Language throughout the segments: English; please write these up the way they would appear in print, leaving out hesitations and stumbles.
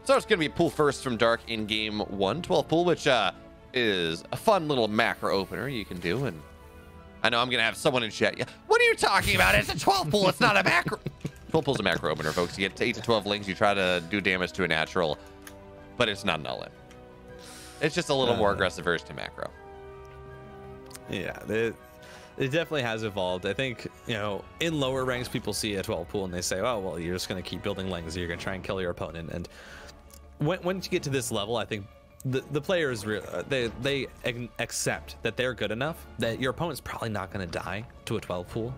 So it's going to be pull first from Dark in game 1, 12 pull, which is a fun little macro opener you can do. And I know I'm going to have someone in chat. Yeah, what are you talking about? It's a 12 pull. It's not a macro. 12 pull is a macro opener, folks. You get 8 to 12 lings. You try to do damage to a natural, but it's not an all-in. It's just a little more aggressive version to macro. Yeah, it definitely has evolved. I think, you know, in lower ranks, people see a 12 pool and they say, oh, well, you're just going to keep building lings. You're going to try and kill your opponent. And once you get to this level, I think the players, they accept that they're good enough that your opponent's probably not going to die to a 12 pool.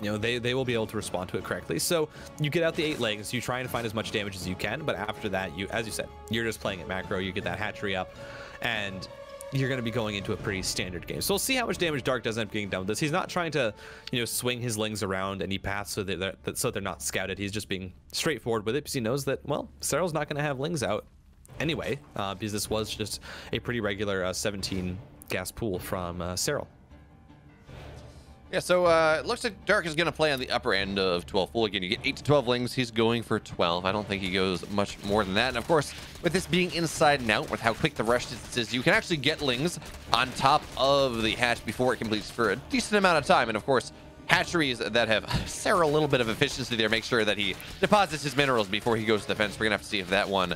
You know, they will be able to respond to it correctly. So you get out the 8 legs, you try and find as much damage as you can, but after that, as you said, you're just playing it macro. You get that hatchery up, and you're going to be going into a pretty standard game. So we'll see how much damage Dark does end up getting done with this. He's not trying to, you know, swing his lings around any paths so they're not scouted. He's just being straightforward with it because he knows that, well, Serral's not going to have lings out anyway, because this was just a pretty regular 17 gas pool from Serral. Yeah, so it looks like Dark is going to play on the upper end of 12 full. Again, you get 8 to 12 lings. He's going for 12. I don't think he goes much more than that. And of course, with this being inside and out, with how quick the rush distance is, you can actually get lings on top of the hatch before it completes for a decent amount of time. And of course, hatcheries that have Serral a little bit of efficiency there make sure that he deposits his minerals before he goes to the fence. We're gonna have to see if that one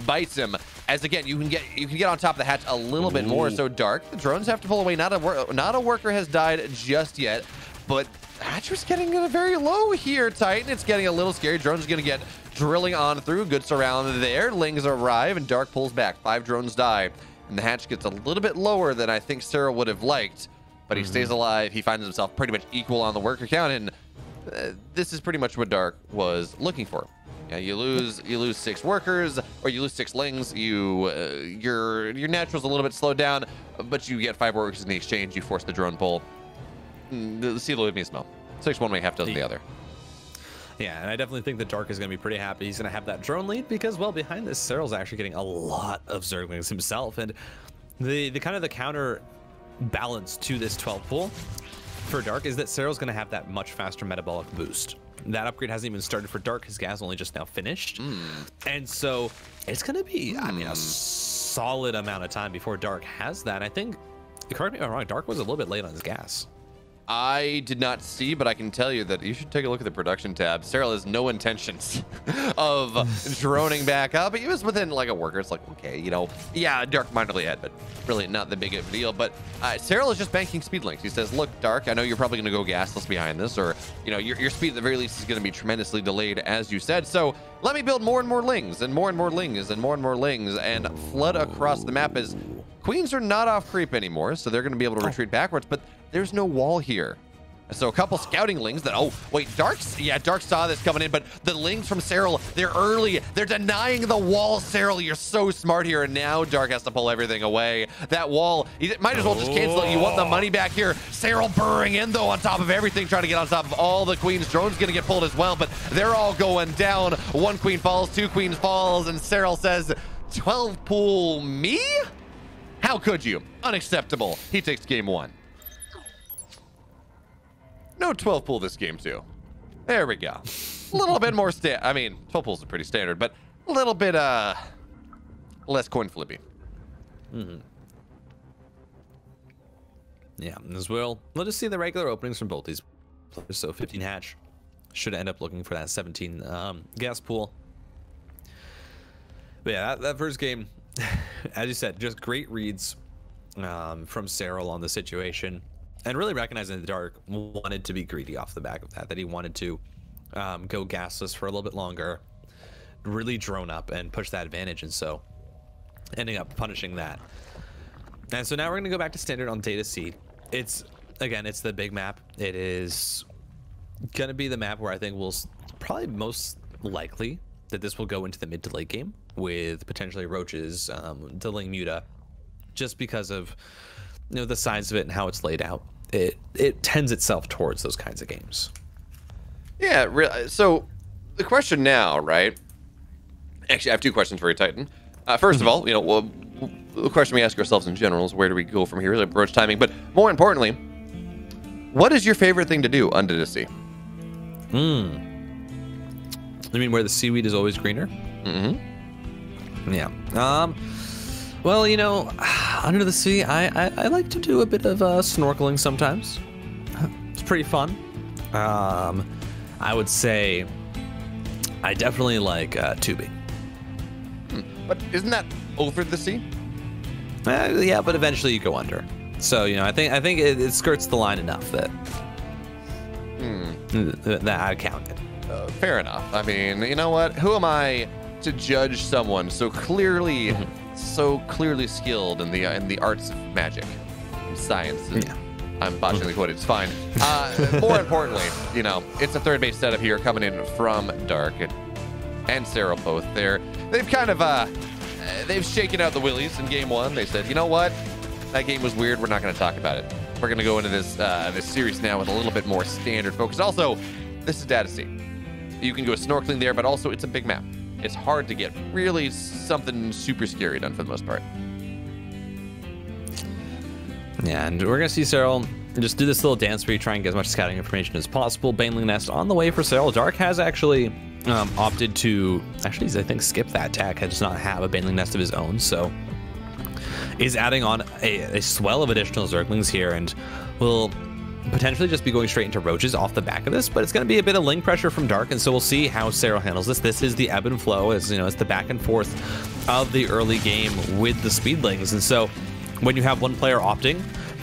bites him. As again, you can get on top of the hatch a little bit more. So Dark, the drones have to pull away. Not a worker has died just yet, but hatchery's getting very low here. Titan, it's getting a little scary. Drones gonna get drilling on through. Good surround there. Lings arrive and Dark pulls back. 5 drones die, and the hatch gets a little bit lower than I think Serral would have liked. But he stays alive. He finds himself pretty much equal on the worker count, and this is pretty much what Dark was looking for. Yeah, you lose 6 workers, or you lose 6 lings. Your natural's a little bit slowed down, but you get 5 workers in the exchange. You force the drone pull. The seal leave me smell. 6 one way, half dozen the other. Yeah, and I definitely think that Dark is going to be pretty happy. He's going to have that drone lead because, well, behind this, Serral's actually getting a lot of Zerglings himself, and the kind of the counter balance to this 12 pool for Dark is that Serral's going to have that much faster metabolic boost. That upgrade hasn't even started for Dark. His gas only just now finished. And so it's going to be, I mean, a solid amount of time before Dark has that. I think, correct me if I'm wrong, Dark was a little bit late on his gas. I did not see, but I can tell you that you should take a look at the production tab. Serral has no intentions of droning back up. He was within like a worker. It's like, okay, you know, yeah, Dark minorly ahead, but really not the big of a deal. But Serral is just banking speed links. He says, look, Dark, I know you're probably going to go gasless behind this, or, you know, your speed at the very least is going to be tremendously delayed, as you said. So let me build more and more lings and more and more lings and more and more lings and flood across the map as Queens are not off creep anymore, so they're going to be able to retreat backwards, but there's no wall here. So a couple scouting lings that, oh, wait, Dark saw this coming in, but the lings from Serral, they're early. They're denying the wall, Serral. You're so smart here, and now Dark has to pull everything away. That wall, you might as well just cancel it. You want the money back here. Serral burrowing in, though, on top of everything, trying to get on top of all the queens. Drone's going to get pulled as well, but they're all going down. 1 queen falls, 2 queens falls, and Serral says, 12 pool me? How could you? Unacceptable. He takes game 1. No 12 pool this game too. There we go. A little bit more I mean, 12 pools are pretty standard, but a little bit less coin flippy. Yeah, as well. Let us see the regular openings from both these players. So 15 hatch should end up looking for that 17 gas pool. But yeah, that first game, as you said, just great reads from Serral on the situation. And really recognizing that Dark wanted to be greedy off the back of that he wanted to go gasless for a little bit longer, really drone up and push that advantage, and so ending up punishing that. And so now we're going to go back to standard on Data Seed. It's, again, it's the big map. It is going to be the map where I think we'll probably most likely that this will go into the mid to late game with potentially Roaches delaying Muta, just because of, you know, the size of it and how it's laid out. It tends itself towards those kinds of games. Yeah, so the question now, right? Actually, I have 2 questions for you, Titan. First of all, you know, well, the question we ask ourselves in general is where do we go from here, like approach timing, but more importantly, what is your favorite thing to do on Dynasty? I mean, where the seaweed is always greener? Mm-hmm. Yeah. Well, you know, under the sea, I like to do a bit of snorkeling sometimes. It's pretty fun. I would say I definitely like tubing. But isn't that over the sea? Yeah, but eventually you go under. So, you know, I think it skirts the line enough that that I count it. Fair enough. I mean, you know what? Who am I to judge someone so clearly skilled in the arts of magic and science? And Yeah. I'm botching the quote. It's fine. More importantly, you know, it's a third base setup here coming in from Dark and Serral both. They've kind of they've shaken out the willies in game one. They said, you know what? That game was weird. We're not going to talk about it. We're going to go into this this series now with a little bit more standard focus. Also, this is Data Sea. You can go snorkeling there, but also it's a big map. It's hard to get really something super scary done for the most part. Yeah, and we're going to see Serral just do this little dance where you try and get as much scouting information as possible. Baneling Nest on the way for Serral. Dark has actually opted to, I think, skip that attack. Does not have a Baneling Nest of his own, so is adding on a swell of additional Zerglings here, and will potentially just be going straight into roaches off the back of this, but it's going to be a bit of link pressure from Dark, and so we'll see how Serral handles this. This is the ebb and flow, as you know, it's the back and forth of the early game with the speedlings, and so when you have one player opting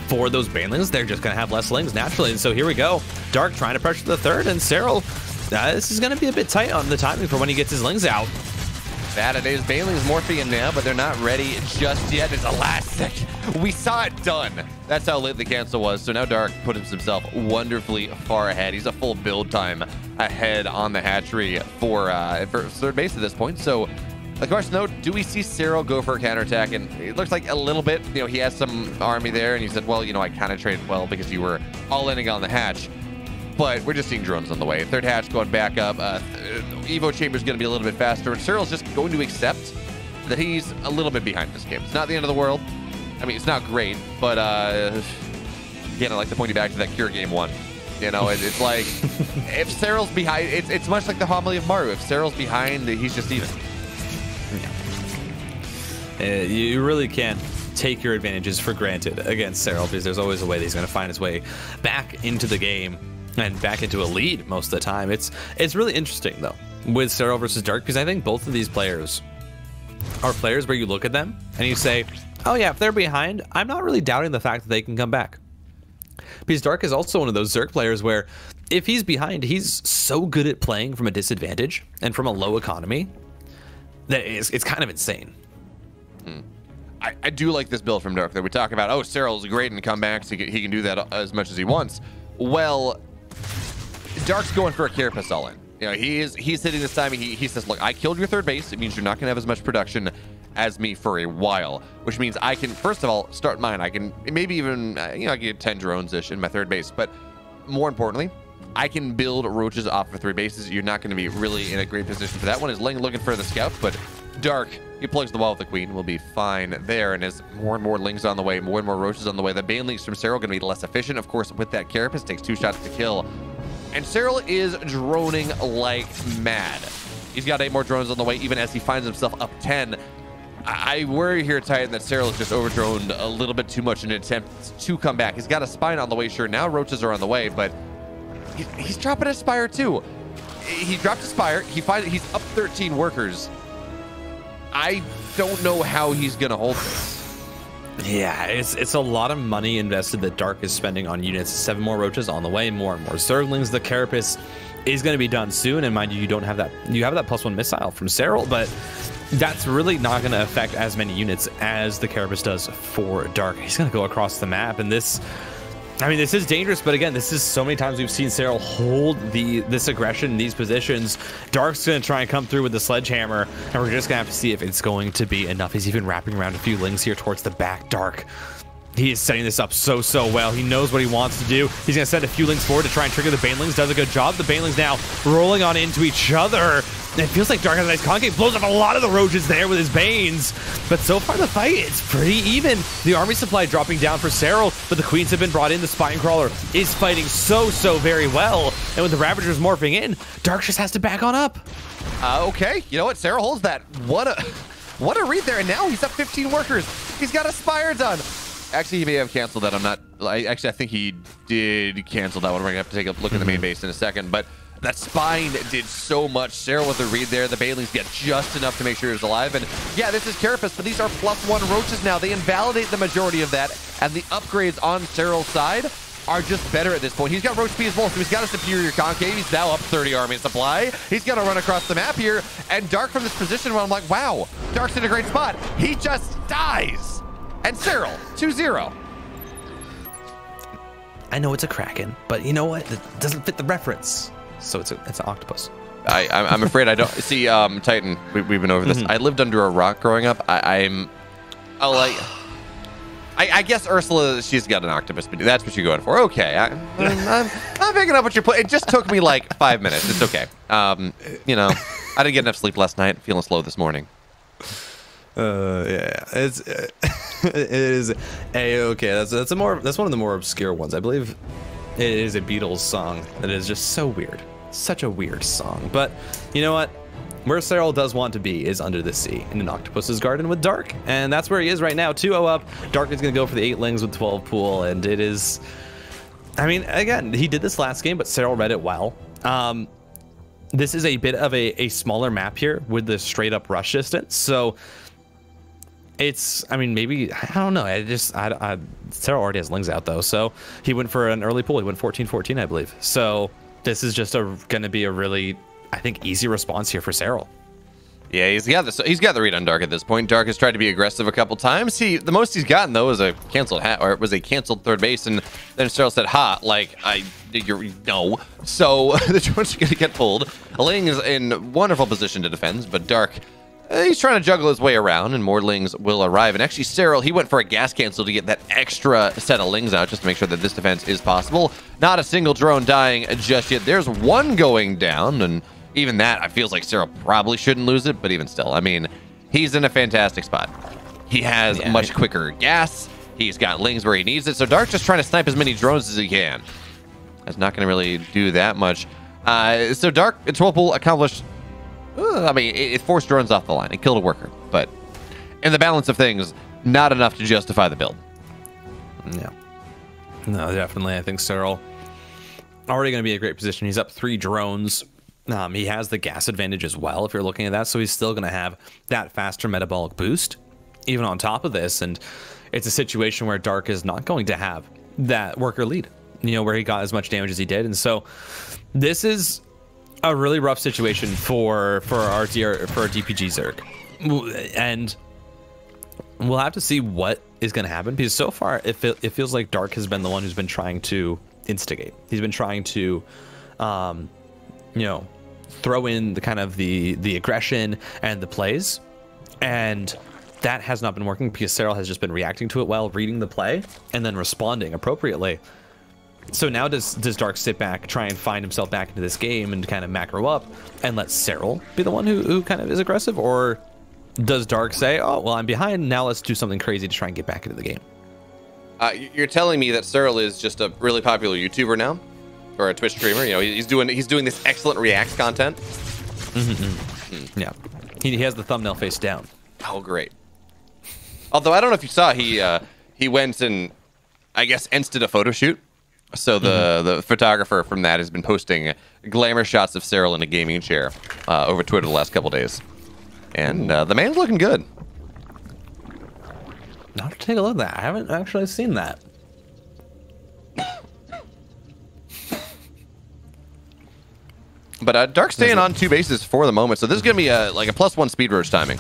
for those banelings, they're just going to have less lings naturally, and so here we go. Dark trying to pressure the third, and Serral, this is going to be a bit tight on the timing for when he gets his lings out. That it is. Baneling's morphing in now, but they're not ready just yet. It's the last second. We saw it done. That's how late the cancel was. So now Dark puts himself wonderfully far ahead. He's a full build time ahead on the hatchery for third base at this point. So the question, though, do we see Serral go for a counterattack? And it looks like a little bit. You know, he has some army there, and he said, well, you know, I kind of traded well because you were all in on the hatch. But we're just seeing drones on the way. Third hatch going back up. Evo Chamber's going to be a little bit faster. And Serral's just going to accept that he's a little bit behind this game. It's not the end of the world. I mean, it's not great. But, again, I like to point you back to that Cure game one. You know, it's like, if Serral's behind, it's much like the homily of Maru. If Serral's behind, he's just even. You really can't take your advantages for granted against Serral, because there's always a way that he's going to find his way back into the game and back into a lead most of the time. It's really interesting, though, with Serral versus Dark, because I think both of these players are players where you look at them and you say, oh yeah, if they're behind, I'm not really doubting the fact that they can come back. Because Dark is also one of those Zerg players where if he's behind, he's so good at playing from a disadvantage and from a low economy that it's kind of insane. I do like this build from Dark that we talk about. Oh, Serral's great in comebacks. He can do that as much as he wants. Well, Dark's going for a Carapace all in. You know, he's hitting this time. He says, look, I killed your third base. It means you're not going to have as much production as me for a while, which means I can, first of all, start mine. I can maybe even, you know, I can get 10 drones-ish in my third base. But more importantly, I can build roaches off of three bases. You're not going to be really in a great position for that one. Is Ling looking for the scout, but Dark, he plugs the wall with the queen, will be fine there. And as more and more lings on the way, more and more roaches on the way, the banelings from Serral going to be less efficient. Of course, with that Carapace, takes 2 shots to kill. And Serral is droning like mad. He's got 8 more drones on the way, even as he finds himself up 10. I worry here, Titan, that Serral has just overdroned a little bit too much in an attempt to come back. He's got a spine on the way, sure. Now roaches are on the way, but he's dropping a spire too. He dropped a spire. He's up 13 workers. I don't know how he's gonna hold this. Yeah, it's a lot of money invested that Dark is spending on units. 7 more roaches on the way, more and more Zerglings. The Carapace is going to be done soon, and mind you, you don't have that. You have that +1 missile from Serral, but that's really not going to affect as many units as the Carapace does for Dark. He's going to go across the map, and this, I mean, this is dangerous, but again, this is so many times we've seen Serral hold this aggression in these positions. Dark's going to try and come through with the sledgehammer, and we're just going to have to see if it's going to be enough. He's even wrapping around a few lings here towards the back. Dark, he is setting this up so well. He knows what he wants to do. He's going to send a few lings forward to try and trigger the banelings. Does a good job. The banelings now rolling on into each other. It feels like Dark has a nice concave. Blows up a lot of the roaches there with his banes. But so far the fight is pretty even. The army supply dropping down for Serral, but the queens have been brought in. The spine crawler is fighting so very well. And with the Ravagers morphing in, Dark just has to back on up. Okay, you know what? Serral holds that. What a read there, and now he's up 15 workers. He's got a Spire done. Actually, he may have canceled that. I'm not. I think he did cancel that one. We're gonna have to take a look at the main base in a second, but that spine did so much. Serral with the read there. The Banelings get just enough to make sure he's alive. And yeah, this is Carapace, but these are +1 roaches now. They invalidate the majority of that, and the upgrades on Serral's side are just better at this point. He's got Roach P as well, so he's got a superior concave. He's now up 30 army supply. He's gonna run across the map here, and Dark from this position where I'm like, wow, Dark's in a great spot. He just dies. And Serral, 2-0. I know it's a Kraken, but you know what? It doesn't fit the reference. So it's an octopus. I'm afraid I don't see Titan. We've been over this. I lived under a rock growing up. I guess Ursula, she's got an octopus, but that's what you're going for. Okay, I'm picking up what you're putting. It just took me like 5 minutes. It's okay. You know, I didn't get enough sleep last night. Feeling slow this morning. Yeah, it is okay. That's one of the more obscure ones. I believe it is a Beatles song that is just so weird, such a weird song. But you know what? Where Serral does want to be is under the sea in an octopus's garden with Dark, and that's where he is right now. 2-0 up. Dark is going to go for the 8 lings with 12 pool, and it is. I mean, again, he did this last game, but Serral read it well. This is a bit of a smaller map here with the straight up rush distance, so. It's, I mean, maybe, I don't know. Serral already has lings out though, so he went for an early pull. He went 14-14, I believe. So this is just going to be a really, I think, easy response here for Serral. Yeah, he's got the read on Dark at this point. Dark has tried to be aggressive a couple times. The most he's gotten though is a canceled it was a canceled third base, and then Serral said, "Ha, like no." So the drones are going to get pulled. Ling is in wonderful position to defend, but Dark. He's trying to juggle his way around, and more lings will arrive. And actually, Serral, he went for a gas cancel to get that extra set of lings out, just to make sure that this defense is possible. Not a single drone dying just yet. There's one going down, and even that, I feels like Serral probably shouldn't lose it, but even still, I mean, he's in a fantastic spot. He has much quicker gas. He's got lings where he needs it, so Dark's just trying to snipe as many drones as he can. That's not going to really do that much. So Dark, its pool accomplished. I mean, it forced drones off the line. It killed a worker, but in the balance of things, not enough to justify the build. Yeah. No, definitely. I think Serral already going to be in a great position. He's up 3 drones. He has the gas advantage as well, if you're looking at that, so he's still going to have that faster metabolic boost, even on top of this, and it's a situation where Dark is not going to have that worker lead, you know, where he got as much damage as he did, and so this is a really rough situation for our DPG Zerg, and we'll have to see what is going to happen, because so far it feels like Dark has been the one who's been trying to instigate. He's been trying to, you know, throw in the kind of the aggression and the plays, and that has not been working because Serral has just been reacting to it well, reading the play, and then responding appropriately. So now does Dark sit back, try and find himself back into this game and kind of macro up and let Serral be the one who kind of is aggressive? Or does Dark say, oh, well, I'm behind, now let's do something crazy to try and get back into the game? You're telling me that Serral is just a really popular YouTuber now? Or a Twitch streamer? You know, he's doing this excellent Reacts content? Yeah. He has the thumbnail face down. Oh, great. Although, I don't know if you saw, he went and, I guess, insted a photo shoot. So the photographer from that has been posting glamour shots of Serral in a gaming chair over Twitter the last couple days. And the man's looking good. I'll have to take a look at that. I haven't actually seen that. But Dark's staying on 2 bases for the moment. So this is going to be like a +1 speed roach timing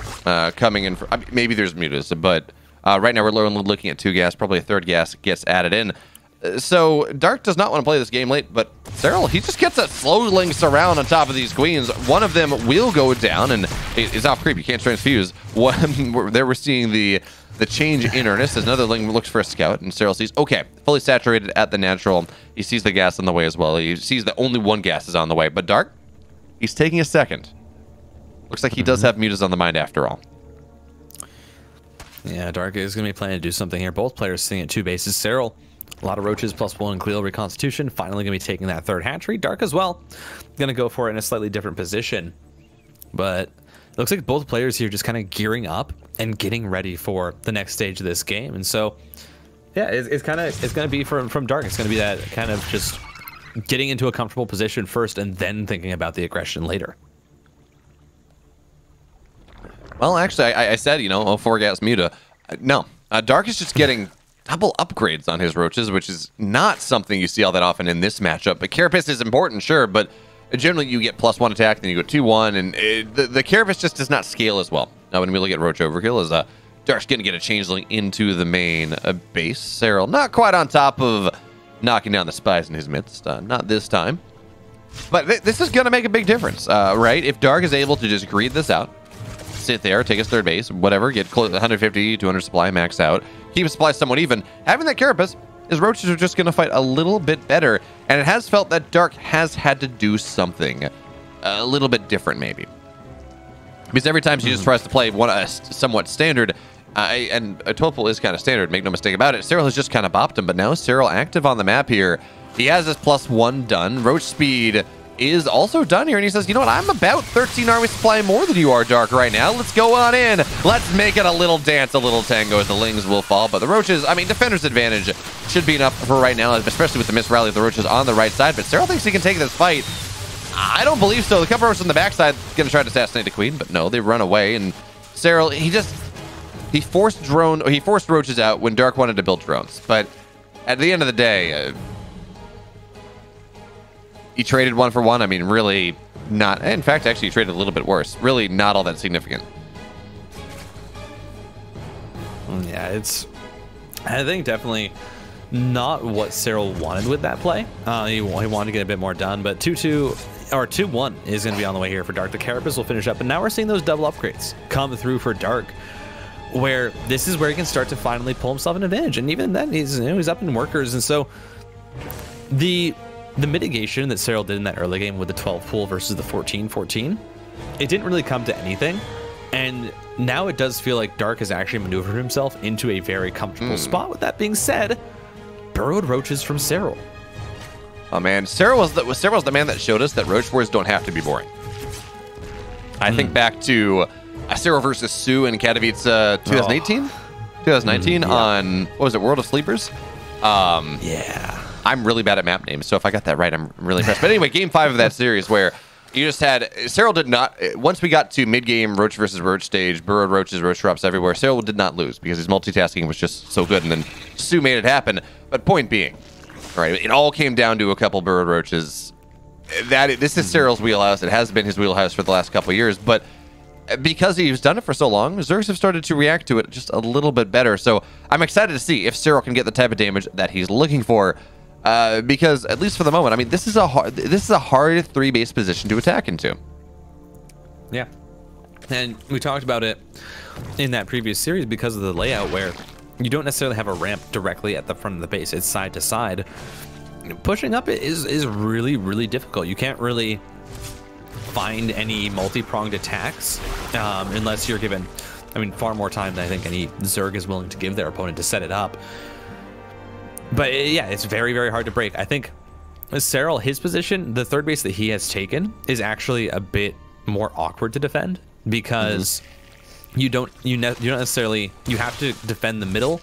coming in. I mean, maybe there's mutas, but right now we're only looking at 2 gas. Probably a 3rd gas gets added in. So Dark does not want to play this game late, but Serral, he just gets a slow ling surround on top of these queens. One of them will go down, and it's off creep. You can't transfuse. There we're seeing the change in earnest as another ling looks for a scout, and Serral sees, okay, fully saturated at the natural. He sees the gas on the way as well. He sees that only 1 gas is on the way, but Dark, he's taking a second. Looks like he does have mutas on the mind after all. Yeah, Dark is going to be planning to do something here. Both players sitting at 2 bases. Serral, a lot of roaches, +1 in Cleo Reconstitution. Finally going to be taking that 3rd hatchery. Dark as well. Going to go for it in a slightly different position. but it looks like both players here just kind of gearing up and getting ready for the next stage of this game. And so, yeah, it's going to be from Dark. It's going to be that kind of just getting into a comfortable position first and then thinking about the aggression later. Well, actually, I said, you know, 4 gas Muta. No, Dark is just getting double upgrades on his roaches, which is not something you see all that often in this matchup. But Carapace is important, sure, but generally you get +1 attack, then you go 2-1, and the Carapace just does not scale as well. Now, when we look at Roach Overkill, is Dark's going to get a Changeling into the main base. Serral not quite on top of knocking down the spies in his midst. Not this time. But this is going to make a big difference, right? If Dark is able to just greed this out, sit there, take his third base, whatever, get close 150, 200 supply, max out, keep his supply somewhat even. Having that Carapace, his roaches are just going to fight a little bit better, and it has felt that Dark has had to do something a little bit different, maybe. Because every time she just tries to play somewhat standard, and a 12 pool is kind of standard, make no mistake about it, Serral has just kind of bopped him, but now Serral active on the map here. He has his +1 done. Roach speed is also done here, and he says, you know what, I'm about 13 army supply more than you are, Dark, right now. Let's go on in. Let's make it a little dance, a little tango, as the Lings will fall. But the Roaches, I mean, Defender's advantage should be enough for right now, especially with the misrally of the Roaches on the right side. But Serral thinks he can take this fight. I don't believe so. The couple Roaches on the backside going to try to assassinate the Queen, but no, they run away. And Serral, he forced Roaches out when Dark wanted to build drones. But at the end of the day, he traded 1 for 1. I mean, really not. In fact, actually, he traded a little bit worse. Really not all that significant. Yeah, I think definitely not what Serral wanted with that play. He wanted to get a bit more done, but 2-2 or 2-1 is going to be on the way here for Dark. The Carapace will finish up, and now we're seeing those double upgrades come through for Dark, where this is where he can start to finally pull himself an advantage. And even then, he's up in workers, and so the mitigation that Serral did in that early game with the 12 pool versus the 14-14, it didn't really come to anything. And now it does feel like Dark has actually maneuvered himself into a very comfortable spot. With that being said, burrowed roaches from Serral. Oh man, Serral's the man that showed us that Roach Wars don't have to be boring. I think back to Serral versus Sue in Katowice 2018? 2019 on, what was it, World of Sleepers? Yeah. I'm really bad at map names, so if I got that right, I'm really impressed. But anyway, game 5 of that series where you just had, Serral did not, once we got to mid-game Roach versus Roach stage, burrowed roaches, roach drops everywhere, Serral did not lose because his multitasking was just so good, and then Sue made it happen. But point being, right, it all came down to a couple burrowed roaches. This is Serral's wheelhouse. It has been his wheelhouse for the last couple of years, but because he's done it for so long, Zergs have started to react to it just a little bit better. So I'm excited to see if Serral can get the type of damage that he's looking for. Because at least for the moment, I mean, this is a hard 3 base position to attack into. Yeah, and we talked about it in that previous series because of the layout where you don't necessarily have a ramp directly at the front of the base; it's side to side. Pushing up is really, really difficult. You can't really find any multi-pronged attacks unless you're given, I mean, far more time than I think any Zerg is willing to give their opponent to set it up. But yeah, it's very, very hard to break. I think Serral, his position, the third base that he has taken is actually a bit more awkward to defend because you don't necessarily, you have to defend the middle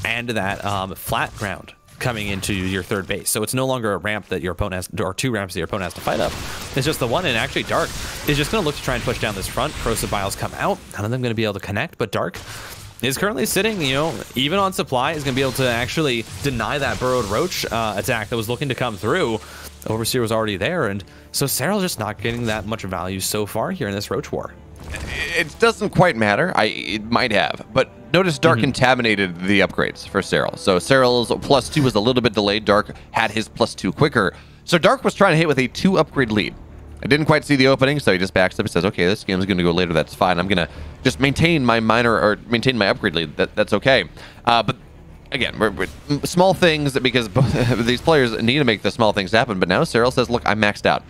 and that flat ground coming into your third base. So it's no longer a ramp that your opponent has, or 2 ramps that your opponent has to fight up. It's just the one, and actually Dark is just going to look to try and push down this front. Corrosive Biles come out. None of them going to be able to connect, but Dark is currently sitting, you know, even on supply, is going to be able to actually deny that burrowed roach attack that was looking to come through. Overseer was already there, and so Serral's just not getting that much value so far here in this roach war. It doesn't quite matter. It might have, but notice Dark contaminated the upgrades for Serral. So Serral's +2 was a little bit delayed. Dark had his +2 quicker. So Dark was trying to hit with a 2 upgrade lead. I didn't quite see the opening, so he just backs up and says, okay, this game's going to go later. That's fine. I'm going to just maintain my maintain my upgrade lead. That's okay. But again, we're small things because both these players need to make the small things happen. But now Serral says, look, I'm maxed out.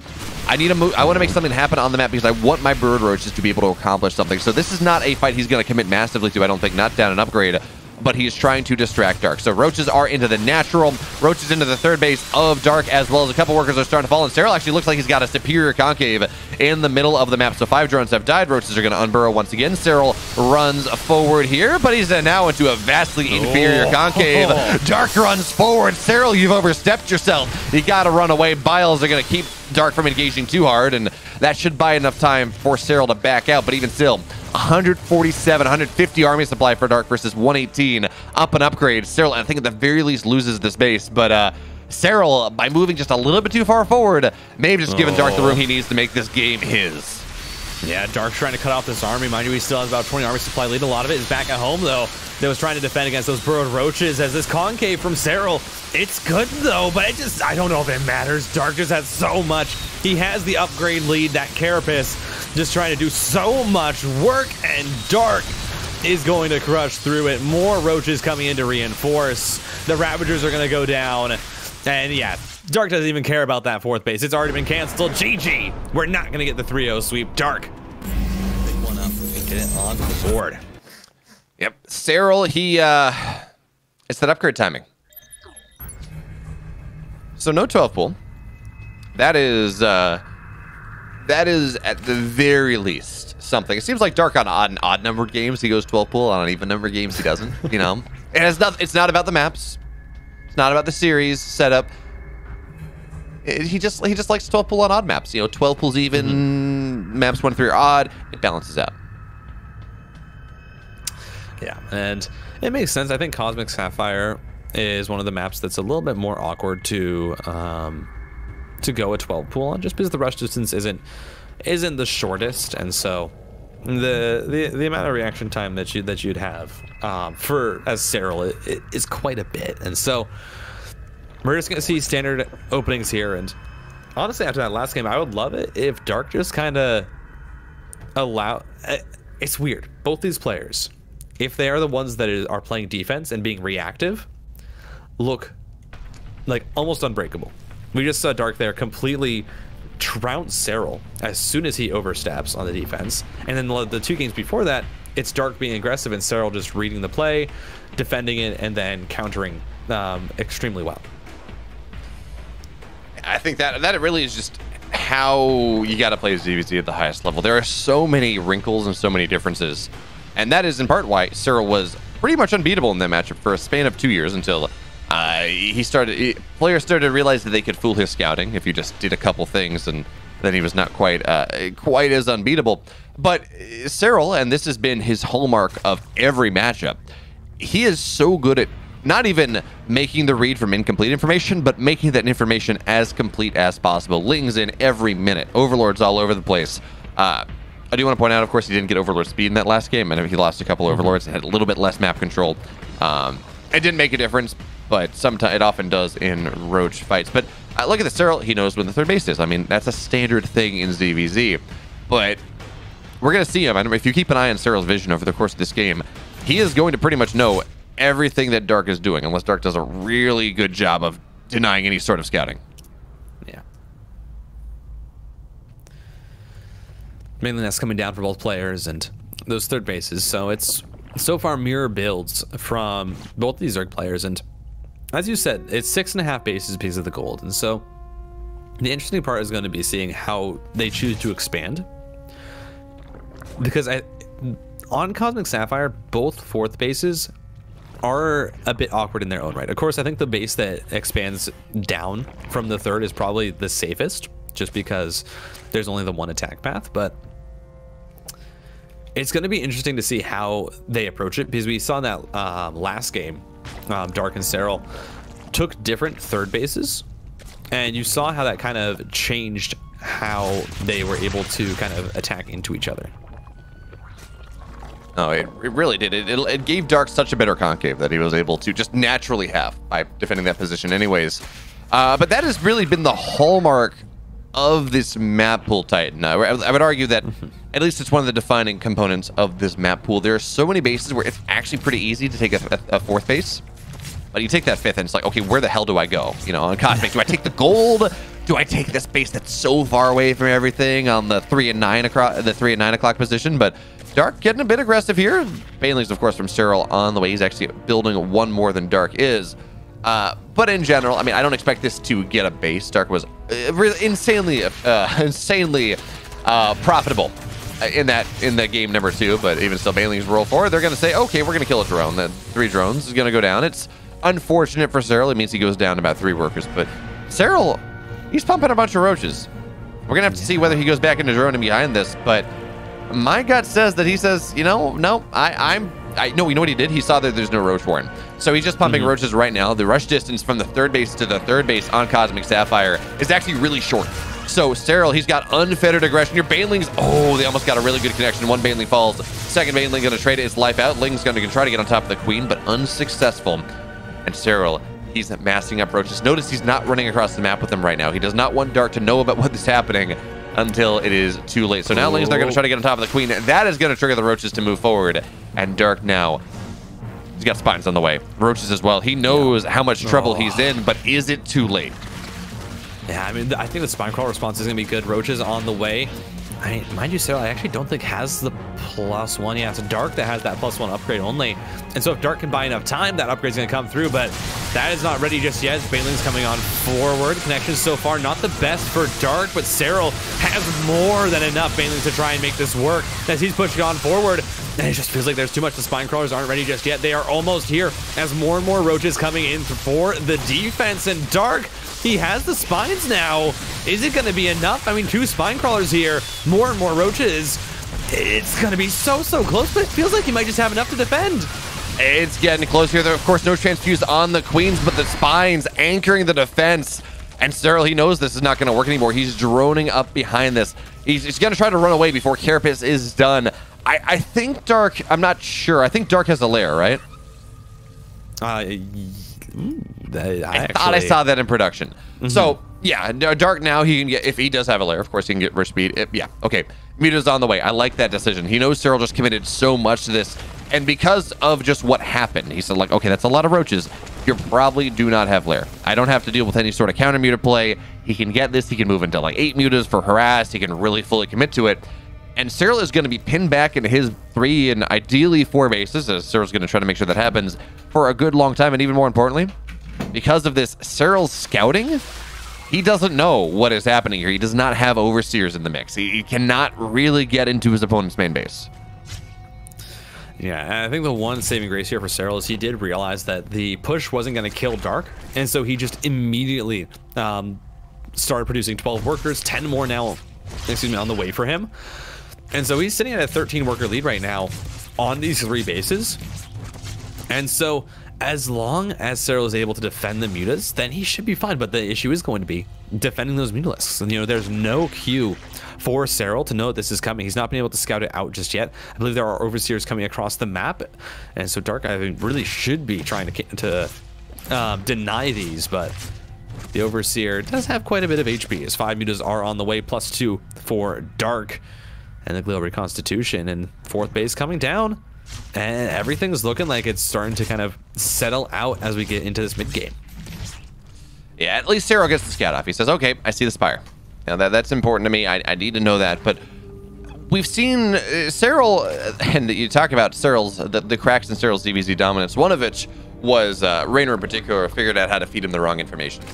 I need to move. I want to make something happen on the map because I want my burrowed roaches to be able to accomplish something. So this is not a fight he's going to commit massively to, I don't think. Not down an upgrade. but he's trying to distract Dark. So roaches are into the natural, roaches into the third base of Dark, as well as a couple workers are starting to fall, and Serral actually looks like he's got a superior concave in the middle of the map. So 5 drones have died. Roaches are going to unburrow once again. Serral runs forward here, but he's now into a vastly inferior concave. Dark runs forward. Serral, you've overstepped yourself. You got to run away. Biles are going to keep Dark from engaging too hard, and that should buy enough time for Serral to back out. But even still, 147, 150 army supply for Dark versus 118. Up and upgrade. Serral, I think at the very least, loses this base, but Serral, by moving just a little bit too far forward, may have just given Dark the room he needs to make this game his. Yeah, Dark's trying to cut off this army. Mind you, he still has about 20 army supply lead. A lot of it is back at home, though. That was trying to defend against those burrowed roaches as this concave from Serral. It's good, though, but I don't know if it matters. Dark just has so much. He has the upgrade lead, that Carapace, just trying to do so much work, and Dark is going to crush through it. More roaches coming in to reinforce. The Ravagers are going to go down. And yeah, Dark doesn't even care about that 4th base. It's already been canceled. GG. We're not going to get the 3-0 sweep. Dark, pick one up and get it on the board. Yep. Serral, it's that upgrade timing. So no 12 pool. That is at the very least something. It seems like Dark on odd numbered games he goes 12 pool, on even numbered games he doesn't. You know, it's not about the maps. It's not about the series setup. He just likes 12 pool on odd maps. You know, 12 pools even, maps 1 3 are odd. It balances out. Yeah, and it makes sense. I think Cosmic Sapphire is one of the maps that's a little bit more awkward to go a 12 pool on, just because the rush distance isn't the shortest, and so the amount of reaction time that you'd have for as Serral is quite a bit, and so we're just gonna see standard openings here. And honestly, after that last game, I would love it if Dark just kind of allow. It's weird. Both these players, if they are the ones that are playing defense and being reactive, look like almost unbreakable. We just saw Dark there completely trounce Serral as soon as he oversteps on the defense. And then the 2 games before that, it's Dark being aggressive and Serral just reading the play, defending it, and then countering extremely well. I think that really is just how you got to play ZVZ at the highest level. There are so many wrinkles and so many differences. And that is in part why Serral was pretty much unbeatable in that matchup for a span of 2 years until players started to realize that they could fool his scouting if you just did a couple things, and then he was not quite as unbeatable. But Serral, and this has been his hallmark of every matchup, he is so good at not even making the read from incomplete information, but making that information as complete as possible. Lings in every minute, overlords all over the place. I do want to point out, of course, he didn't get overlord speed in that last game, and he lost a couple overlords and had a little bit less map control. It didn't make a difference, but sometimes it often does in roach fights. But look at the Serral, he knows when the third base is. I mean, that's a standard thing in ZVZ, but we're going to see him. I mean, if you keep an eye on Serral's vision over the course of this game, he is going to pretty much know everything that Dark is doing, unless Dark does a really good job of denying any sort of scouting. Yeah. Mainly that's coming down for both players and those third bases. So it's so far mirror builds from both these Zerg players. And as you said, it's 6.5 bases because of the gold. And so the interesting part is going to be seeing how they choose to expand. Because on Cosmic Sapphire, both 4th bases are a bit awkward in their own right. Of course, I think the base that expands down from the 3rd is probably the safest, just because there's only the 1 attack path. But it's going to be interesting to see how they approach it, because we saw in that last game, Dark and Serral took different 3rd bases, and you saw how that kind of changed how they were able to kind of attack into each other. No, it really did. It gave Dark such a better concave that he was able to just naturally have by defending that position anyways. But that has really been the hallmark of this map pool, Titan. I would argue that at least it's one of the defining components of this map pool. There are so many bases where it's actually pretty easy to take a 4th base. But you take that 5th and it's like, okay, where the hell do I go? You know, on Cosmic, do I take the gold? Do I take this base that's so far away from everything on the 3 and 9 o'clock position? But Dark getting a bit aggressive here. Banelings, of course, from Serral on the way. He's actually building one more than Dark is. But in general, I mean, I don't expect this to get a base. Dark was really insanely profitable in the game number 2. But even still, Banelings roll forward. They're going to say, okay, we're going to kill a drone. Then 3 drones is going to go down. It's unfortunate for Serral. It means he goes down to about 3 workers. But Serral, he's pumping a bunch of roaches. We're going to have to see whether he goes back into droning behind this. But my gut says that he says, you know, no, no, you know what he did? He saw that there's no roach warren. So he's just pumping roaches right now. The rush distance from the 3rd base to the 3rd base on Cosmic Sapphire is actually really short. So Serral, he's got unfettered aggression. Your Banelings, oh, they almost got a really good connection. One Baneling falls. 2nd Baneling going to trade his life out. Ling's going to try to get on top of the Queen, but unsuccessful. And Serral, he's massing up roaches. Notice he's not running across the map with them right now. He does not want Dark to know about what is happening until it is too late. So now Ling's they're going to try to get on top of the Queen. That is going to trigger the roaches to move forward. And Dark now, he's got spines on the way. Roaches as well. He knows how much trouble he's in, but is it too late? Yeah, I mean, I think the spine crawl response is going to be good. Roaches on the way. Mind you, Serral, I actually don't think has the +1. Yeah, it's a Dark that has that +1 upgrade only. And so if Dark can buy enough time, that upgrade's going to come through, but that is not ready just yet. Baneling's coming on forward. Connections so far, not the best for Dark, but Serral has more than enough Banelings to try and make this work as he's pushing on forward. And it just feels like there's too much. The spine crawlers aren't ready just yet. They are almost here as more and more roaches coming in for the defense. And Dark, he has the spines now. Is it going to be enough? I mean, 2 spine crawlers here, more and more roaches. It's going to be so close, but it feels like he might just have enough to defend. It's getting close here. There, of course, no transfuse on the Queens, but the spines anchoring the defense. And Serral, he knows this is not going to work anymore. He's droning up behind this. He's going to try to run away before Carapace is done. I think Dark, I'm not sure. I think Dark has a lair, right? I thought I saw that in production. So, yeah, Dark now, he can get, if he does have a lair, of course, he can get rush speed. Yeah, okay. Muta's on the way. I like that decision. He knows Serral just committed so much to this. And because of just what happened, he said, like, okay, that's a lot of roaches. You probably do not have lair. I don't have to deal with any sort of counter muta play. He can get this. He can move into like 8 mutas for harass. He can really fully commit to it. And Serral is going to be pinned back into his 3 and ideally 4 bases, as Serral's going to try to make sure that happens for a good long time. And even more importantly, because of this Serral's scouting, he doesn't know what is happening here. He does not have overseers in the mix. He cannot really get into his opponent's main base. Yeah, and I think the one saving grace here for Serral is he did realize that the push wasn't going to kill Dark, and so he just immediately started producing 12 workers, 10 more now, excuse me, on the way for him. And so he's sitting at a 13 worker lead right now on these 3 bases. And so as long as Serral is able to defend the mutas, then he should be fine. But the issue is going to be defending those mutalisks. And, you know, there's no queue for Serral to know this is coming. He's not been able to scout it out just yet. I believe there are overseers coming across the map. And so Dark, I think, really should be trying to deny these. But the overseer does have quite a bit of HP. His 5 mutas are on the way, +2 for Dark. And the Global Reconstitution and 4th base coming down. And everything's looking like it's starting to kind of settle out as we get into this mid game. Yeah, at least Serral gets the scout off. He says, okay, I see the spire. Now that's important to me. I need to know that. But we've seen Serral, and you talk about Serral's, the cracks in Serral's DBZ dominance, one of which was Raynor in particular figured out how to feed him the wrong information.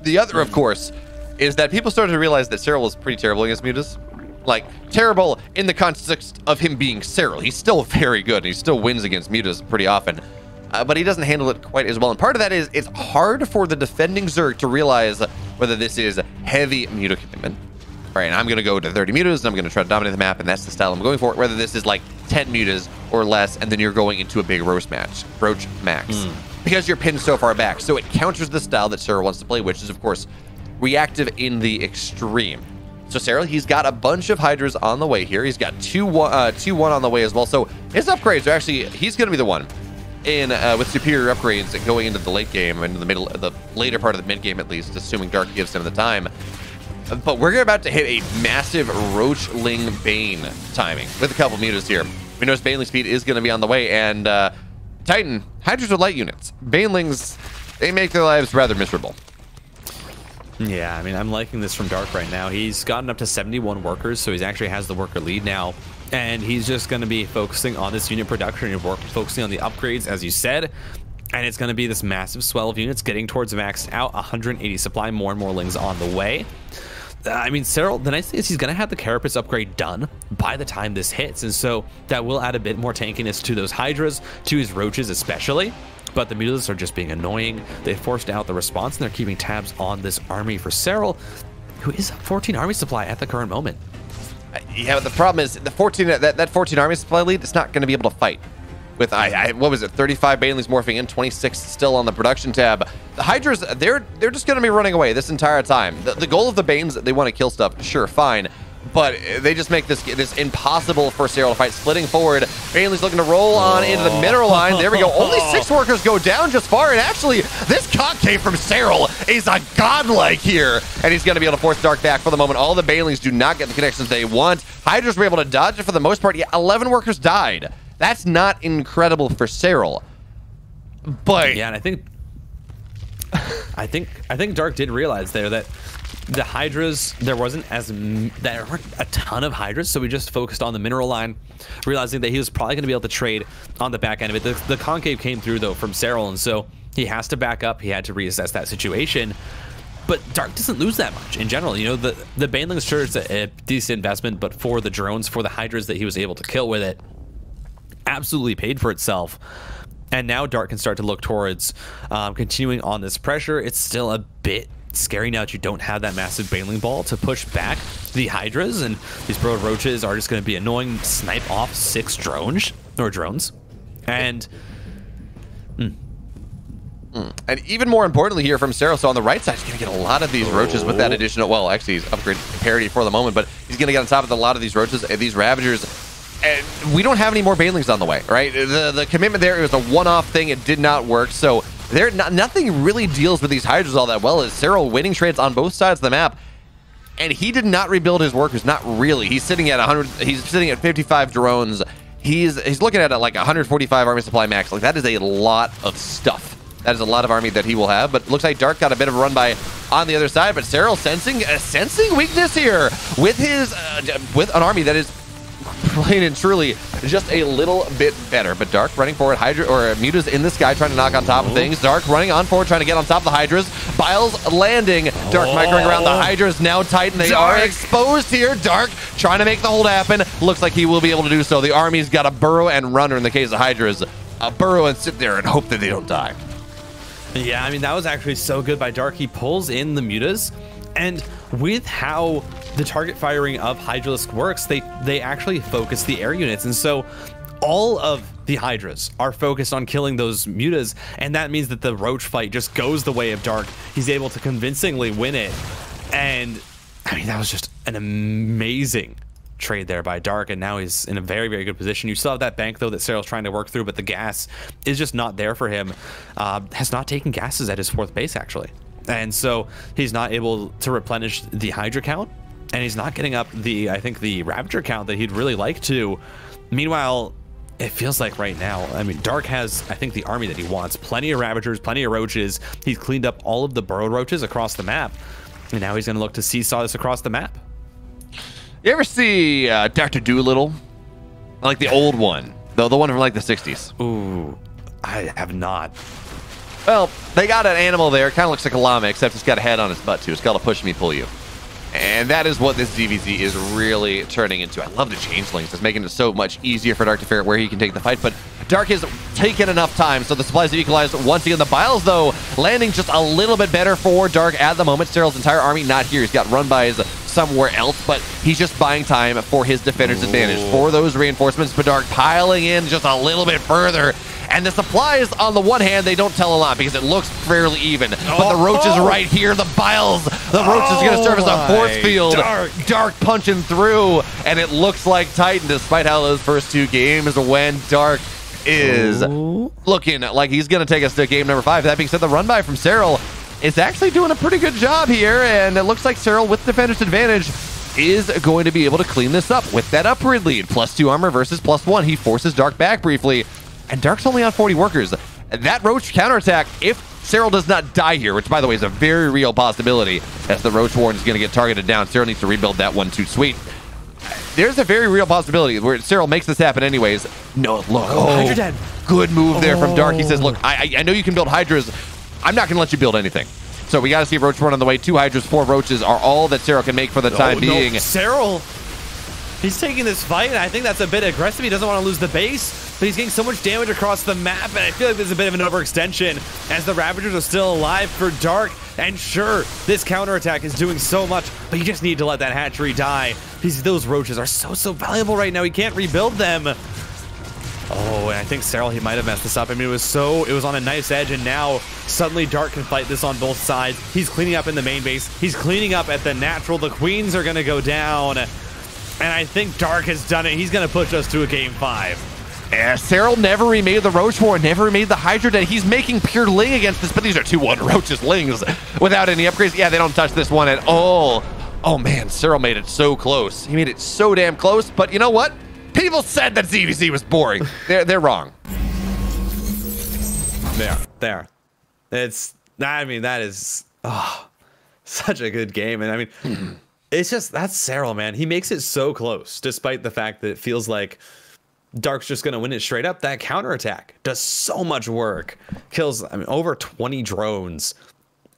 The other, of course, is that people started to realize that Serral was pretty terrible against mutas. Like, terrible in the context of him being Serral. He's still very good, and he still wins against mutas pretty often. But he doesn't handle it quite as well. And part of that is it's hard for the defending Zerg to realize whether this is heavy muta commitment. Right, and I'm going to go to 30 mutas, and I'm going to try to dominate the map, and that's the style I'm going for. Whether this is like 10 mutas or less, and then you're going into a big roach max. Because you're pinned so far back. So it counters the style that Serral wants to play, which is, of course, reactive in the extreme. So Serral, he's got a bunch of Hydras on the way here. He's got 2-1 on the way as well. So his upgrades are actually, he's going to be the one in with superior upgrades going into the late game and the later part of the mid game at least, assuming Dark gives him the time. But we're about to hit a massive Roachling Bane timing with a couple mutas here. We notice Baneling speed is going to be on the way, and Titan, Hydras are light units. Banelings, they make their lives rather miserable. Yeah, I mean, I'm liking this from Dark right now. He's gotten up to 71 workers, so he actually has the worker lead now. And he's just going to be focusing on this unit production and focusing on the upgrades, as you said. And it's going to be this massive swell of units getting towards maxed out, 180 supply, more and more lings on the way. I mean, Serral, the nice thing is he's going to have the Carapace upgrade done by the time this hits. And so that will add a bit more tankiness to those Hydras, to his Roaches especially. But the Mutalisks are just being annoying. They forced out the response, and they're keeping tabs on this army for Serral, who is 14 army supply at the current moment. Yeah, the problem is the 14 that 14 army supply lead is not going to be able to fight with what was it, 35 Banelings morphing in, 26 still on the production tab. The Hydras, they're just going to be running away this entire time. The goal of the Banes, they want to kill stuff, sure, fine. But they just make this impossible for Serral to fight. Splitting forward, Baneling's looking to roll on into the mineral line. There we go. Only 6 workers go down just far. And actually, this concave from Serral is a godlike here. And he's going to be able to force Dark back for the moment. All the Banelings do not get the connections they want. Hydras were able to dodge it for the most part. Yeah, 11 workers died. That's not incredible for Serral. But yeah, and I think Dark did realize there that the Hydras, there weren't a ton of Hydras, so we just focused on the mineral line, realizing that he was probably going to be able to trade on the back end of it. The concave came through, though, from Serral, and so he has to back up. He had to reassess that situation. But Dark doesn't lose that much in general. You know, the Banelings, sure, it's a decent investment, but for the drones, for the Hydras that he was able to kill with it, absolutely paid for itself. And now Dark can start to look towards continuing on this pressure. It's still a bit scary now that you don't have that massive Baneling ball to push back the Hydras, and these Burrowed Roaches are just going to be annoying. Snipe off 6 drones, and and even more importantly here from Serral, so on the right side, he's going to get a lot of these Roaches with that additional, well, actually he's upgraded parity for the moment, but he's going to get on top of a lot of these Roaches and these Ravagers. And we don't have any more Banelings on the way, right? The commitment there, it was a one-off thing. It did not work. So nothing really deals with these Hydras all that well. As Serral winning trades on both sides of the map, and he did not rebuild his workers. Not really. He's sitting at 100. He's sitting at 55 drones. He's looking at like 145 army supply max. Like that is a lot of stuff. That is a lot of army that he will have. But it looks like Dark got a bit of a run by on the other side. But Serral sensing weakness here with his with an army that is plain and truly just a little bit better. But Dark running forward, Hydra or Mutas in the sky trying to knock on top of things. Dark running on forward, trying to get on top of the Hydras. Biles landing. Dark microing around the Hydras. Now Titan. They are exposed here. Dark trying to make the hold happen. Looks like he will be able to do so. The army's got a burrow and runner in the case of Hydras. A burrow and sit there and hope that they don't die. Yeah, I mean, that was actually so good by Dark. He pulls in the Mutas, and with how the target firing of Hydralisk works, they actually focus the air units, and so all of the Hydras are focused on killing those Mutas, and that means that the Roach fight just goes the way of Dark. He's able to convincingly win it, and I mean, that was just an amazing trade there by Dark, and now he's in a very, very good position. You still have that bank, though, that Serral's trying to work through, but the gas is just not there for him. Has not taken gases at his 4th base, actually. And so he's not able to replenish the Hydra count, and he's not getting up I think the Ravager count that he'd really like to. Meanwhile, it feels like right now, I mean, Dark has, I think, the army that he wants. Plenty of Ravagers, plenty of Roaches. He's cleaned up all of the Burrowed Roaches across the map, and now he's going to look to seesaw this across the map. You ever see Dr. Doolittle? Like the old one, though, the one from like the 60s. Ooh, I have not. Well, they got an animal there. Kind of looks like a llama, except it's got a head on its butt, too. It's called a push me, pull you. And that is what this DVZ is really turning into. I love the changelings. It's making it so much easier for Dark to figure out where he can take the fight. But Dark has taken enough time, so the supplies have equalized once again. The Biles, though, landing just a little bit better for Dark at the moment. Serral's entire army not here. He's got run bys somewhere else, but he's just buying time for his defender's advantage. For those reinforcements, but Dark piling in just a little bit further. And the supplies, on the one hand, they don't tell a lot because it looks fairly even. But the Roach is right here. The Biles, the Roach is going to serve as a force field. Dark punching through. And it looks like Titan, despite how those first 2 games went, Dark is looking like he's going to take us to game number 5. That being said, the run by from Serral is actually doing a pretty good job here. And it looks like Serral, with defender's advantage, is going to be able to clean this up with that upgrade lead. +2 armor versus +1. He forces Dark back briefly. And Dark's only on 40 workers. That Roach counterattack, if Serral does not die here, which, by the way, is a very real possibility, as the Roach Warren is going to get targeted down. Serral needs to rebuild that one too sweet. There's a very real possibility where Serral makes this happen anyways. No, look. Hydra dead. Good move there from Dark. He says, look, I know you can build Hydras. I'm not going to let you build anything. So we got to see Roach Warren on the way. 2 Hydras, 4 Roaches are all that Serral can make for the time being. No. Serral, he's taking this fight, and I think that's a bit aggressive. He doesn't want to lose the base, but he's getting so much damage across the map, and I feel like there's a bit of an overextension as the Ravagers are still alive for Dark. And sure, this counterattack is doing so much, but you just need to let that hatchery die. Those Roaches are so valuable right now. He can't rebuild them. Oh, and I think Serral, he might have messed this up. I mean, it was on a nice edge, and now suddenly Dark can fight this on both sides. He's cleaning up in the main base. He's cleaning up at the natural. The Queens are going to go down, and I think Dark has done it. He's going to push us to a game 5. Yeah, Serral never remade the Roach War, never remade the Hydra Dead. He's making pure Ling against this, but these are 2-1 Roaches Lings without any upgrades. Yeah, they don't touch this one at all. Oh, man, Serral made it so close. He made it so damn close, but you know what? People said that ZVZ was boring. They're wrong. There. I mean, that is such a good game. And I mean, it's just, that's Serral, man. He makes it so close, despite the fact that it feels like Dark's just going to win it straight up. That counterattack does so much work. Kills, I mean, over 20 drones.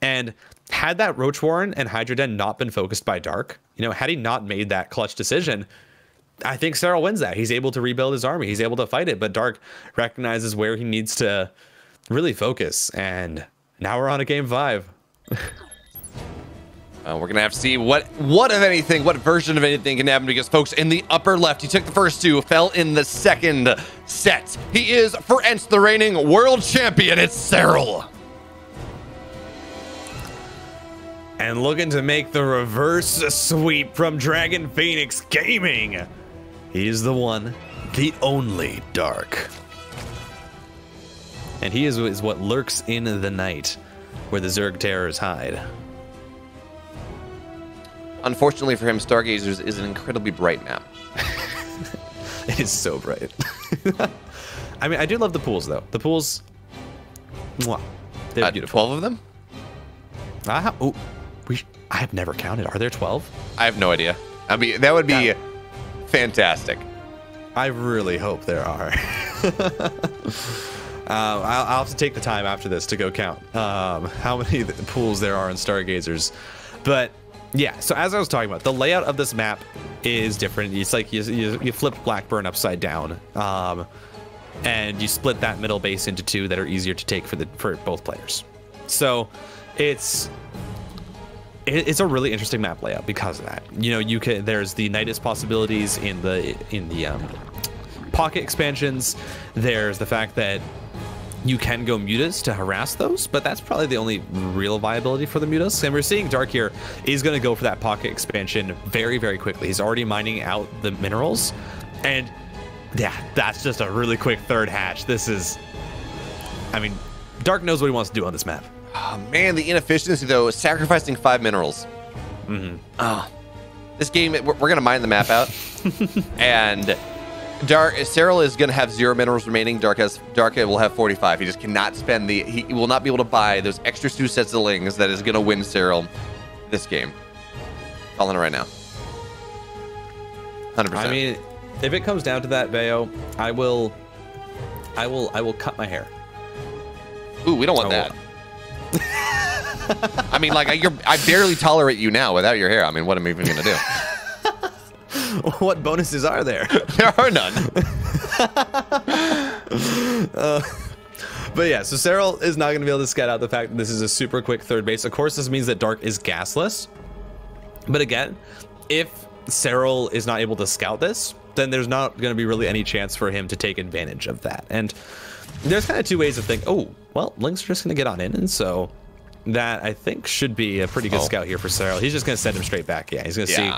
And had that Roach Warren and Hydra Den not been focused by Dark, you know, had he not made that clutch decision, I think Serral wins that. He's able to rebuild his army. He's able to fight it, but Dark recognizes where he needs to really focus. And now we're on a game 5. We're going to have to see what of anything, what version of anything can happen, because folks, in the upper left, he took the first 2, fell in the second set. He is, for Ents, the reigning world champion. It's Serral. And looking to make the reverse sweep from Dragon Phoenix Gaming. He's the one, the only Dark. And he is what lurks in the night, where the Zerg terrors hide. Unfortunately for him, Stargazers is an incredibly bright map. It is so bright. I mean, I do love the pools, though. The pools, mwah, they're beautiful. 12 of them? I have never counted. Are there 12? I have no idea. I mean, that would be fantastic. I really hope there are. I'll have to take the time after this to go count how many pools there are in Stargazers. But yeah, so as I was talking about, the layout of this map is different. It's like you flip Blackburn upside down, and you split that middle base into 2 that are easier to take for both players. So it's a really interesting map layout because of that. You know, there's the Nidus possibilities in the pocket expansions. There's the fact that you can go mutas to harass those, but that's probably the only real viability for the mutas. And we're seeing Dark here is going to go for that pocket expansion very, very quickly. He's already mining out the minerals, and yeah, that's just a really quick third hatch. This is, I mean, Dark knows what he wants to do on this map. Oh, man, the inefficiency, though, is sacrificing 5 minerals. This game, we're going to mine the map out, and Serral is going to have 0 minerals remaining. Dark will have 45. He just cannot spend he will not be able to buy those extra 2 sets of lings that is going to win Serral this game. Calling it right now. 100%. I mean, if it comes down to that, Beo, I will cut my hair. Ooh, we don't want that. I mean, like, I barely tolerate you now without your hair. I mean, what am I even going to do? What bonuses are there? There are none. But yeah, so Serral is not going to be able to scout out the fact that this is a super quick third base. Of course, this means that Dark is gasless. But again, if Serral is not able to scout this, then there's not going to be really any chance for him to take advantage of that. And there's kind of 2 ways of thinking, oh, well, Link's just going to get on in, and so that, I think, should be a pretty good scout here for Serral. He's just going to send him straight back. Yeah, he's going to see.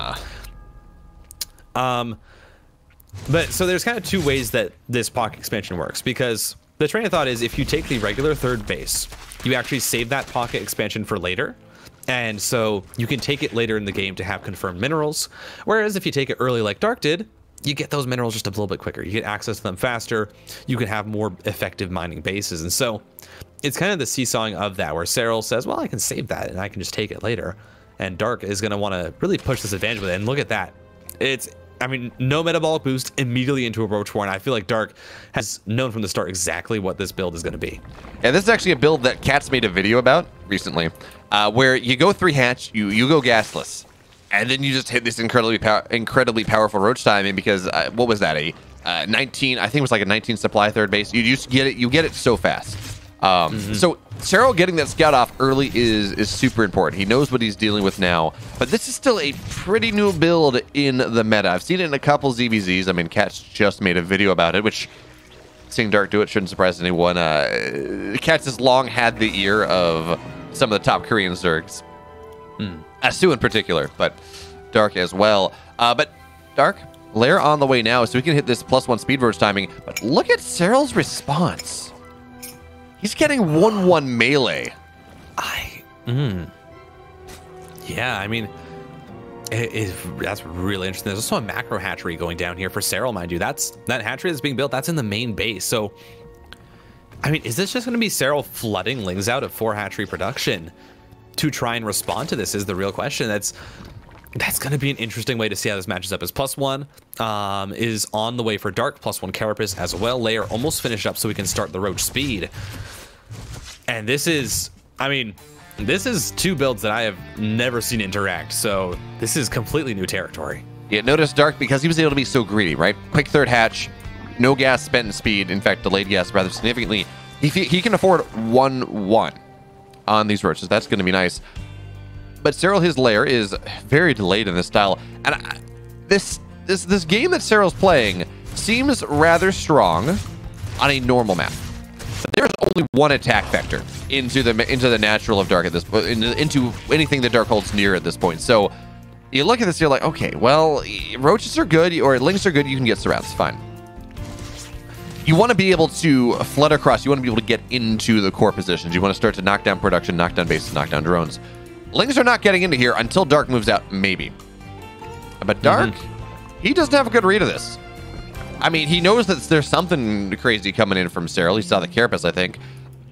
But so there's kind of 2 ways that this pocket expansion works, because the train of thought is if you take the regular third base, you actually save that pocket expansion for later. And so you can take it later in the game to have confirmed minerals. Whereas if you take it early like Dark did, you get those minerals just a little bit quicker. You get access to them faster. You can have more effective mining bases. And so it's kind of the seesawing of that, where Serral says, well, I can save that and I can just take it later. And Dark is going to want to really push this advantage with it. And look at that. I mean, no metabolic boost immediately into a Roach War, and I feel like Dark has known from the start exactly what this build is going to be. Yeah, this is actually a build that Cat's made a video about recently, where you go 3 hatch, you go gasless, and then you just hit this incredibly powerful Roach timing because, what was that, a 19, I think it was like a 19 supply third base. You just get it so fast. So Serral getting that scout off early is super important. He knows what he's dealing with now, but this is still a pretty new build in the meta. I've seen it in a couple ZVZs. I mean, Cat's just made a video about it, which seeing Dark do it shouldn't surprise anyone. Cat's has long had the ear of some of the top Korean Zergs. Asu in particular, but Dark as well. But Dark, lair on the way now, so we can hit this +1 speed verge timing. But look at Serral's response. He's getting 1-1 melee. Yeah, I mean, that's really interesting. There's also a macro hatchery going down here for Serral, mind you. That hatchery that's being built, that's in the main base. So, I mean, is this just going to be Serral flooding Lings out of 4 hatchery production to try and respond to this is the real question. That's going to be an interesting way to see how this matches up. As +1 is on the way for Dark, +1 Carapace as well. Layer almost finished up so we can start the Roach speed. And this is, I mean, this is 2 builds that I have never seen interact, so this is completely new territory. Yeah, notice Dark, because he was able to be so greedy, right? Quick 3rd hatch, no gas spent in speed, in fact, delayed gas rather significantly. He can afford 1-1 on these roaches. That's going to be nice. But Serral, his lair is very delayed in this style. And this game that Serral's playing seems rather strong on a normal map. But there's only one attack vector into the natural of Dark at this point, into anything that Dark holds near at this point. So you look at this, you're like, okay, well, roaches are good, or lings are good, you can get surrounds, fine. You want to be able to flood across, you want to be able to get into the core positions. You want to start to knock down production, knock down bases, knock down drones. Lings are not getting into here until Dark moves out, maybe. But Dark, he doesn't have a good read of this. I mean, he knows that there's something crazy coming in from Serral. He saw the Carapace, I think.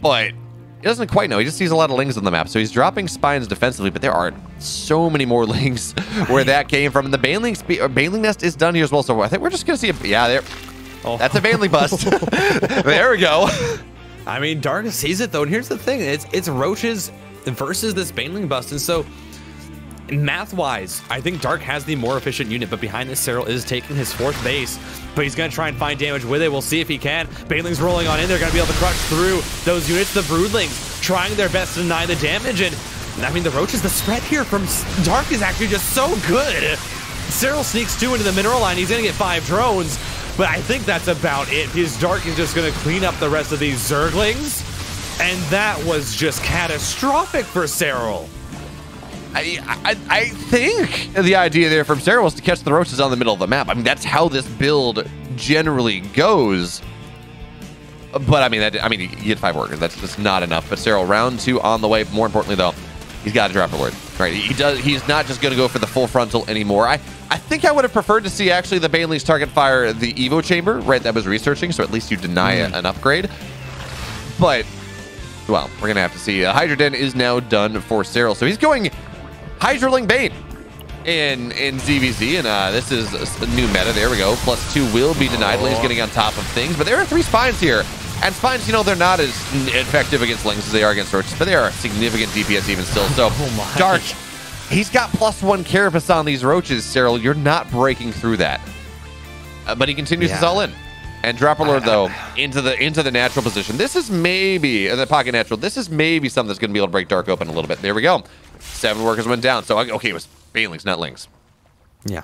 But he doesn't quite know. He just sees a lot of Lings on the map. So he's dropping Spines defensively, but there are so many more Lings where that came from. And the Baneling Nest is done here as well. So I think we're just going to see a... Yeah, there. Oh. That's a Baneling bust. There we go. I mean, Dark sees it, though. And here's the thing. It's roaches versus this Baneling bust. And so, math-wise, I think Dark has the more efficient unit, but behind this, Serral is taking his 4th base, but he's going to try and find damage with it. We'll see if he can. Baneling's rolling on in. They're going to be able to crush through those units. The Broodlings trying their best to deny the damage, and I mean, the roaches, the spread here from Dark is actually just so good. Serral sneaks 2 into the mineral line. He's going to get 5 drones, but I think that's about it. His Dark is just going to clean up the rest of these Zerglings, and that was just catastrophic for Serral. I think the idea there from Serral was to catch the roaches on the middle of the map. I mean, that's how this build generally goes. But I mean, you get 5 workers. That's just not enough. But Serral, round 2 on the way. More importantly, though, he's got to drop a word. Right? He's not just going to go for the full frontal anymore. I think I would have preferred to see actually the Banelings target fire the Evo chamber, right? That was researching, so at least you deny an upgrade. But well, we're gonna have to see. Hydra Den is now done for Serral, so he's going Hydraling Bane in ZVZ, and this is a new meta. There we go. +2 will be denied. Ling's getting on top of things, but there are 3 Spines here. And Spines, you know, they're not as effective against Lings as they are against Roaches, but they are significant DPS even still. So, Dark, he's got +1 Carapace on these Roaches, Serral. You're not breaking through that. But he continues his all in. And Dropper Lord, though, into the natural position. This is maybe, the pocket natural, this is maybe something that's going to be able to break Dark open a little bit. There we go. 7 workers went down. So, okay, it was Banelings, not Lings. Yeah.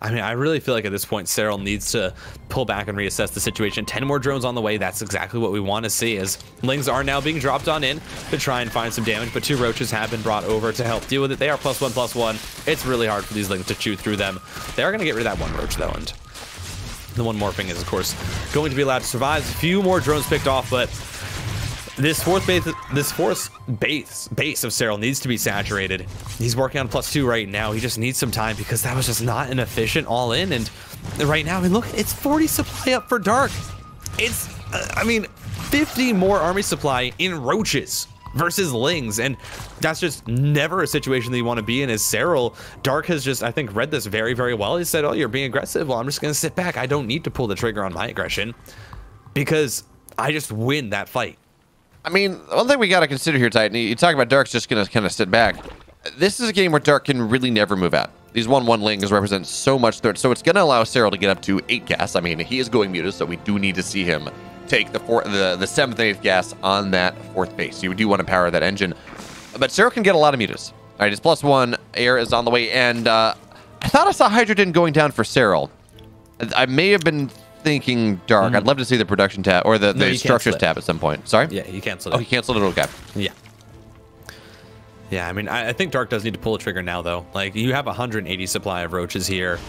I mean, I really feel like at this point, Serral needs to pull back and reassess the situation. 10 more drones on the way. That's exactly what we want to see, as Lings are now being dropped on in to try and find some damage, but 2 Roaches have been brought over to help deal with it. They are +1/+1. It's really hard for these Lings to chew through them. They are going to get rid of that 1 Roach, though, and the one morphing is, of course, going to be allowed to survive. A few more drones picked off, but this fourth base of Serral needs to be saturated. He's working on +2 right now. He just needs some time because that was just not an efficient all in. And right now, I mean, look, it's 40 supply up for Dark. It's, I mean, 50 more army supply in roaches versus lings, and that's just never a situation that you want to be in. As Serral, Dark has just, I think, read this very, very well. He said, oh, you're being aggressive. Well, I'm just going to sit back. I don't need to pull the trigger on my aggression because I just win that fight. I mean, one thing we got to consider here, Titan, you talk about Dark's just going to kind of sit back. This is a game where Dark can really never move out. These 1/1 lings represent so much threat, so it's going to allow Serral to get up to 8 gas. I mean, he is going muted, so we do need to see him take the 7th and 8th gas on that 4th base. You do want to power that engine. But Serral can get a lot of mutas. All right, his +1 air is on the way, and I thought I saw Hydrogen going down for Serral. I may have been thinking Dark. I'd love to see the production tab or the structures tab at some point. Sorry? Yeah, he canceled it. Oh, he canceled it? Okay. Yeah. Yeah, I mean, I think Dark does need to pull a trigger now, though. Like, you have 180 supply of roaches here,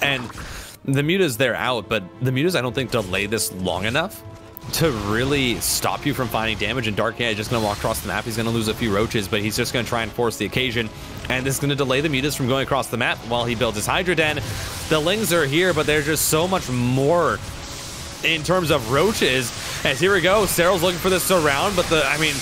and the mutas, they're out, but the mutas, I don't think, delay this long enough to really stop you from finding damage. And Dark, yeah, just going to walk across the map. He's going to lose a few roaches, but he's just going to try and force the occasion. And this is going to delay the mutas from going across the map while he builds his Hydra Den. The lings are here, but there's just so much more in terms of roaches. As here we go, Serral's looking for this surround, but I mean,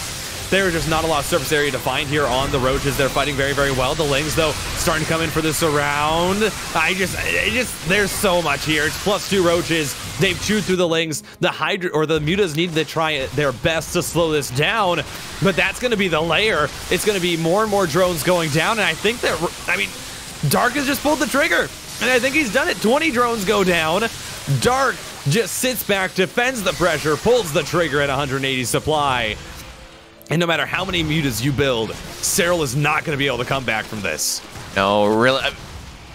there's just not a lot of surface area to find here on the roaches. They're fighting very, very well. The lings, though, starting to come in for this around. There's so much here. It's +2 roaches. They've chewed through the lings. The Hydra or the mutas need to try their best to slow this down, but that's going to be the layer. It's going to be more and more drones going down, and I think that, I mean, Dark has just pulled the trigger, and I think he's done it. 20 drones go down. Dark just sits back, defends the pressure, pulls the trigger at 180 supply. And no matter how many mutas you build, Serral is not going to be able to come back from this. No, really.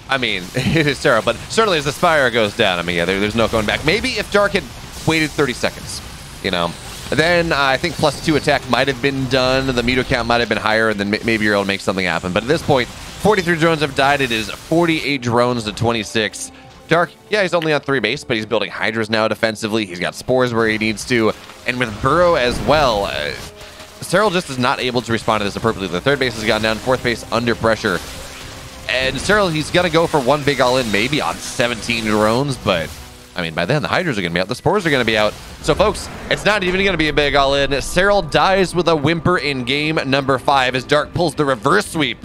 I mean, it is Serral, but certainly as the Spire goes down, I mean, yeah, there's no going back. Maybe if Dark had waited 30 seconds, you know, then I think +2 attack might have been done. The muta count might have been higher, and then maybe you're able to make something happen. But at this point, 43 drones have died. It is 48 drones to 26. Dark, yeah, he's only on 3 base, but he's building Hydras now defensively. He's got Spores where he needs to. And with Burrow as well, Serral just is not able to respond to this appropriately. The 3rd base has gone down, 4th base under pressure. And Serral, he's going to go for one big all-in, maybe on 17 drones, but, I mean, by then, the Hydras are going to be out, the Spores are going to be out. So, folks, it's not even going to be a big all-in. Serral dies with a whimper in game number 5 as Dark pulls the reverse sweep